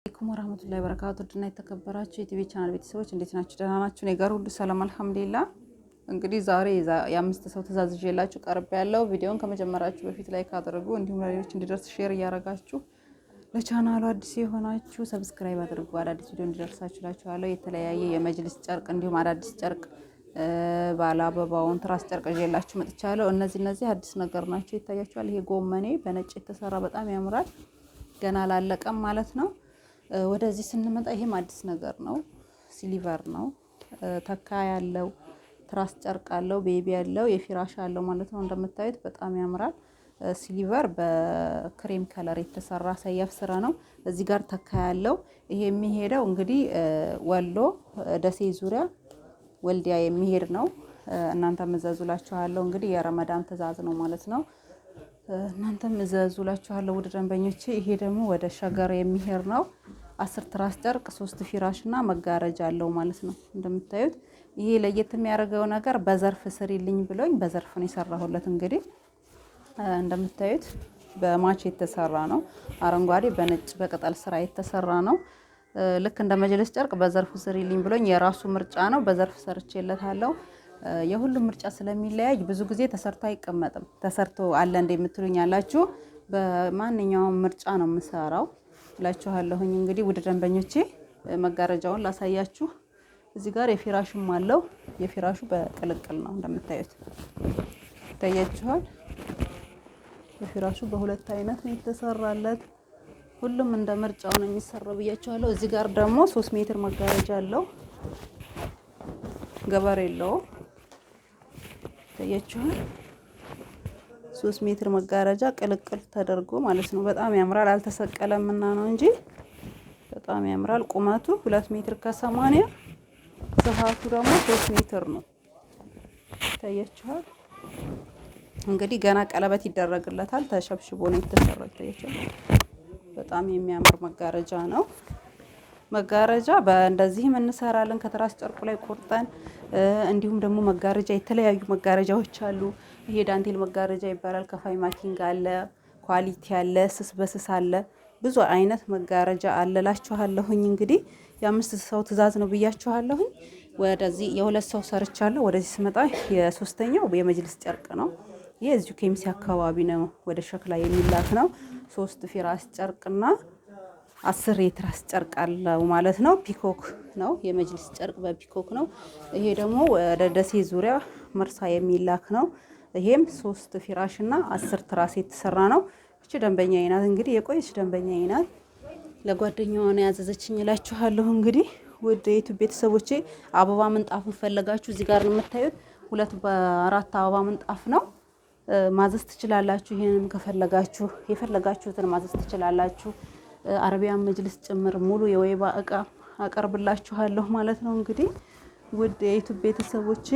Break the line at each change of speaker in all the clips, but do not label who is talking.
አለይኩም ወራህመቱላሂ ወበረካቱ ድና የተከበራችሁ የቲቪ ቻናል ቤተሰቦች እንዴት ናችሁ? ደህና ናችሁ? እኔ ጋር ሁሉ ሰላም አልሐምዱሊላህ። እንግዲህ ዛሬ የአምስት ሰው ትእዛዝ ይዤላችሁ ቀርብ ያለው ቪዲዮን ከመጀመራችሁ በፊት ላይክ አድርጉ፣ እንዲሁም ለሌሎች እንዲደርስ ሼር እያደረጋችሁ ለቻናሉ አዲስ የሆናችሁ ሰብስክራይብ አድርጉ። አዳዲስ ቪዲዮ እንዲደርሳችሁ ላችኋለሁ። የተለያየ የመጅልስ ጨርቅ እንዲሁም አዳዲስ ጨርቅ ባለ አበባውን ትራስ ጨርቅ ይዤላችሁ መጥቻለሁ። እነዚህ አዲስ ነገር ናቸው፣ ይታያችኋል። ይሄ ጎመኔ በነጭ የተሰራ በጣም ያምራል። ገና አላለቀም ማለት ነው። ወደዚህ ስንመጣ ይሄም አዲስ ነገር ነው። ሲሊቨር ነው። ተካ ያለው ትራስ ጨርቅ አለው፣ ቤቢ ያለው የፊራሽ አለው ማለት ነው። እንደምታዩት በጣም ያምራል። ሲሊቨር በክሬም ከለር የተሰራ ሰያፍ ስራ ነው። እዚህ ጋር ተካ ያለው ይሄ የሚሄደው እንግዲህ ወሎ ደሴ ዙሪያ ወልዲያ የሚሄድ ነው። እናንተ መዘዙላችኋለሁ። እንግዲህ የረመዳን ትእዛዝ ነው ማለት ነው። እናንተም እዘዙላችኋለሁ ውድ ደንበኞቼ። ይሄ ደግሞ ወደ ሸገር የሚሄድ ነው። 10 ትራስ ጨርቅ 3 ፊራሽና መጋረጃ አለው ማለት ነው። እንደምታዩት ይሄ ለየት የሚያደርገው ነገር በዘርፍ ስሪልኝ ብሎኝ በዘርፍ ነው የሰራሁለት። እንግዲህ እንደምታዩት በማች የተሰራ ነው። አረንጓዴ በነጭ በቅጠል ስራ የተሰራ ነው። ልክ እንደ መጅልስ ጨርቅ በዘርፍ ስሪልኝ ብሎኝ የራሱ ምርጫ ነው። በዘርፍ ሰርቼለታለሁ። የሁሉም ምርጫ ስለሚለያይ ብዙ ጊዜ ተሰርቶ አይቀመጥም። ተሰርቶ አለ እንደ የምትሉኝ ያላችሁ በማንኛውም ምርጫ ነው የምሰራው እላችኋለሁኝ። እንግዲህ ውድ ደንበኞቼ መጋረጃውን ላሳያችሁ። እዚህ ጋር የፊራሹም አለው። የፊራሹ በቅልቅል ነው እንደምታዩት ይታያችኋል። የፊራሹ በሁለት አይነት ነው የተሰራለት። ሁሉም እንደ ምርጫው ነው የሚሰራው ብያችኋለሁ። እዚህ ጋር ደግሞ 3 ሜትር መጋረጃ አለው። ገበር የለውም። ታያችኋል። 3 ሜትር መጋረጃ ቅልቅል ተደርጎ ማለት ነው። በጣም ያምራል። አልተሰቀለምና ነው እንጂ በጣም ያምራል። ቁመቱ 2 ሜትር ከ80፣ ስፋቱ ደግሞ 3 ሜትር ነው። ታያችኋል። እንግዲህ ገና ቀለበት ይደረግለታል። ተሸብሽቦ ነው የተሰራው። ታያችኋል። በጣም የሚያምር መጋረጃ ነው። መጋረጃ በእንደዚህም እንሰራለን ከትራስ ጨርቁ ላይ ቆርጠን። እንዲሁም ደግሞ መጋረጃ የተለያዩ መጋረጃዎች አሉ። ይሄ ዳንቴል መጋረጃ ይባላል። ከፋይ ማኪንግ አለ፣ ኳሊቲ አለ፣ ስስ በስስ አለ። ብዙ አይነት መጋረጃ አለላችኋለሁኝ። እንግዲህ የ5 ሰው ትእዛዝ ነው ብያችኋለሁኝ። ወደዚህ የ2 ሰው ሰርቻለሁ። ወደዚህ ስመጣ የ3ኛው የመጅልስ ጨርቅ ነው። ይሄ እዚሁ ኬሚሲ አካባቢ ነው፣ ወደ ሸክላ የሚላክ ነው። 3 ፊራስ ጨርቅና 10 የትራስ ጨርቅ አለው ማለት ነው። ፒኮክ ነው የመጅልስ ጨርቅ በፒኮክ ነው። ይሄ ደግሞ ወደ ደሴ ዙሪያ መርሳ የሚላክ ነው። ይሄም 3 ፊራሽ እና 10 ትራስ የተሰራ ነው። እቺ ደንበኛዬ ናት። እንግዲህ የቆየች ደንበኛዬ ናት። ለጓደኛዋ ነው ያዘዘችኝ እላችኋለሁ። እንግዲህ ውድ የዩቲዩብ ቤተሰቦቼ አበባ ምንጣፉን ፈለጋችሁ እዚህ ጋር ነው የምታዩት። 2 በ4 አበባ ምንጣፍ ነው። ማዘዝ ትችላላችሁ። ይሄንም ከፈለጋችሁ የፈለጋችሁትን ማዘዝ ትችላላችሁ። አረቢያን መጅልስ ጭምር ሙሉ የወይባ እቃ አቀርብላችኋለሁ ማለት ነው። እንግዲህ ውድ የዩቲዩብ ቤተሰቦቼ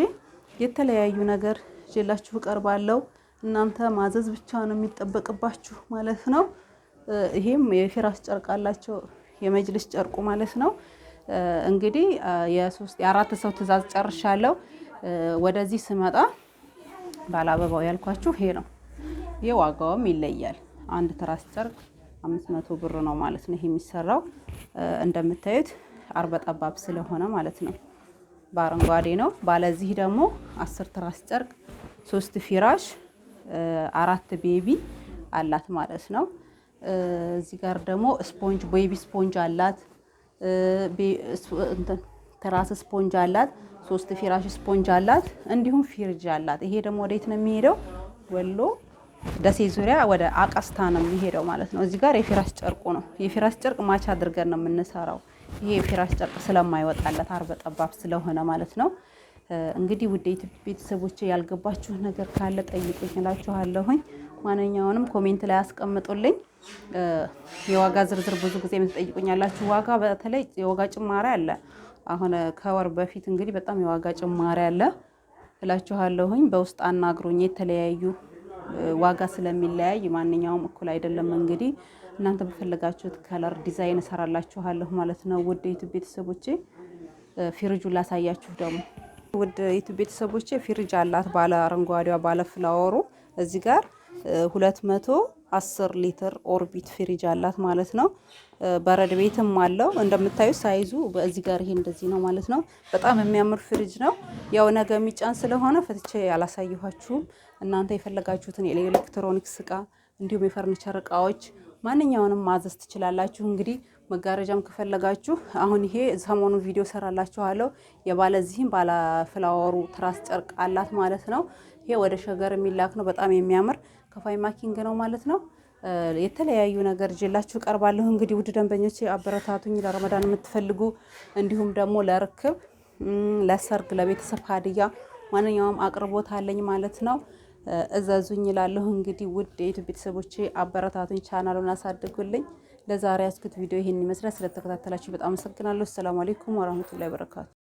የተለያዩ ነገር ይዤላችሁ እቀርባለሁ። እናንተ ማዘዝ ብቻ ነው የሚጠበቅባችሁ ማለት ነው። ይሄም የፊራስ ጨርቅ አላቸው የመጅልስ ጨርቁ ማለት ነው። እንግዲህ የ4 ሰው ትእዛዝ ጨርሻለሁ። ወደዚህ ስመጣ ባላበባው ያልኳችሁ ይሄ ነው። የዋጋውም ይለያል። አንድ ትራስ ጨርቅ 500 ብር ነው ማለት ነው። ይሄ የሚሰራው እንደምታዩት አርበ ጠባብ ስለሆነ ማለት ነው። በአረንጓዴ ነው። ባለዚህ ደግሞ 10 ትራስ ጨርቅ 3 ፊራሽ 4 ቤቢ አላት ማለት ነው። እዚህ ጋር ደግሞ ስፖንጅ ቤቢ ስፖንጅ አላት። ትራስ ስፖንጅ አላት። 3 ፊራሽ ስፖንጅ አላት። እንዲሁም ፊርጅ አላት። ይሄ ደግሞ ወዴት ነው የሚሄደው? ወሎ ደሴ ዙሪያ ወደ አቀስታ ነው የሚሄደው ማለት ነው። እዚህ ጋር የፊራስ ጨርቁ ነው። የፊራስ ጨርቅ ማች አድርገን ነው የምንሰራው። ይሄ የፊራስ ጨርቅ ስለማይወጣለት አርበ ጠባብ ስለሆነ ማለት ነው። እንግዲህ ውድ ቤተሰቦቼ ያልገባችሁ ነገር ካለ ጠይቁኝ እላችኋለሁኝ። ማንኛውንም ኮሜንት ላይ አስቀምጡልኝ። የዋጋ ዝርዝር ብዙ ጊዜ የምትጠይቁኛላችሁ። ዋጋ በተለይ የዋጋ ጭማሪ አለ። አሁን ከወር በፊት እንግዲህ በጣም የዋጋ ጭማሪ አለ እላችኋለሁኝ። በውስጥ አናግሩኝ። የተለያዩ ዋጋ ስለሚለያይ ማንኛውም እኩል አይደለም። እንግዲህ እናንተ በፈለጋችሁት ከለር ዲዛይን እሰራላችኋለሁ ማለት ነው። ውድ ዩቲዩብ ቤተሰቦቼ ፊርጁን ላሳያችሁ ደግሞ። ውድ ዩቲዩብ ቤተሰቦቼ ፊርጅ አላት ባለ አረንጓዴዋ ባለ ፍላወሩ እዚህ ጋር 200 10 ሊትር ኦርቢት ፍሪጅ አላት ማለት ነው። በረድ ቤትም አለው እንደምታዩት ሳይዙ በዚህ ጋር ይሄ እንደዚህ ነው ማለት ነው። በጣም የሚያምር ፍሪጅ ነው። ያው ነገ የሚጫን ስለሆነ ፈትቼ ያላሳየኋችሁም። እናንተ የፈለጋችሁትን የኤሌክትሮኒክስ እቃ እንዲሁም የፈርኒቸር እቃዎች ማንኛውንም ማዘዝ ትችላላችሁ። እንግዲህ መጋረጃም ከፈለጋችሁ አሁን ይሄ ሰሞኑን ቪዲዮ ሰራላችኋለሁ። የባለዚህም ባለ ፍላወሩ ትራስ ጨርቅ አላት ማለት ነው። ይሄ ወደ ሸገር የሚላክ ነው። በጣም የሚያምር ከፋይ ማኪንግ ነው ማለት ነው። የተለያዩ ነገር ይዤላችሁ ቀርባለሁ። እንግዲህ ውድ ደንበኞቼ አበረታቱኝ። ለረመዳን የምትፈልጉ እንዲሁም ደግሞ ለርክብ፣ ለሰርግ፣ ለቤተሰብ ሀዲያ ማንኛውም አቅርቦት አለኝ ማለት ነው። እዘዙኝ እላለሁ። እንግዲህ ውድ የዩቲዩብ ቤተሰቦቼ አበረታቱኝ፣ ቻናሉን አሳድጉልኝ። ለዛሬ ያስኩት ቪዲዮ ይሄን ይመስላል። ስለተከታተላችሁ በጣም አመሰግናለሁ። ሰላም አለይኩም ወራህመቱላሂ ወበረካቱ።